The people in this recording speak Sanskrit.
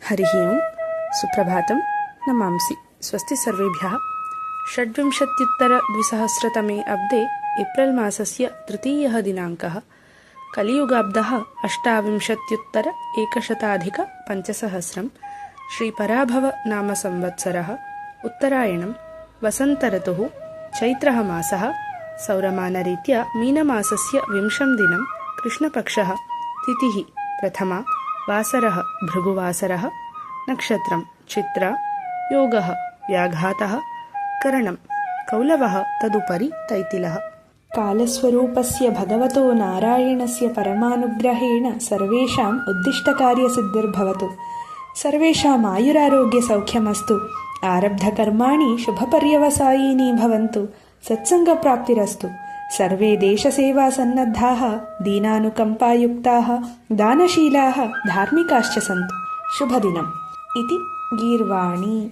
हरिः ओं सुप्रभातं नमांसि। स्वस्ति सर्वेभ्यः। 26-द्विसहस्रतमे अब्दे एप्रिल् मासस्य 3 दिनाङ्कः। कलियुगाब्दः 28-100 श्रीपराभव नाम संवत्सरः। उत्तरायणं वसन्तऋतुः चैत्रः मासः। सौरमानरीत्या मीनमासस्य 20 दिनं कृष्णपक्षः। तिथिः प्रथमा। वासरः भृगुवासरः। नक्षत्रं चित्रा। योगः व्याघातः। करणं कौलवः तदुपरि तैतिलः। कालस्वरूपस्य भगवतो नारायणस्य परमानुग्रहेण सर्वेषाम् उद्दिष्टकार्यसिद्धिर्भवतु। सर्वेषाम् आयुरारोग्यसौख्यमस्तु। आरब्धकर्माणि शुभपर्यवसायिनी भवन्तु। सत्सङ्गप्राप्तिरस्तु। सर्वे देशसेवासन्नद्धाः दीनानुकम्पायुक्ताः दानशीलाः धार्मिकाश्च सन्तु। शुभदिनम् इति गीर्वाणी।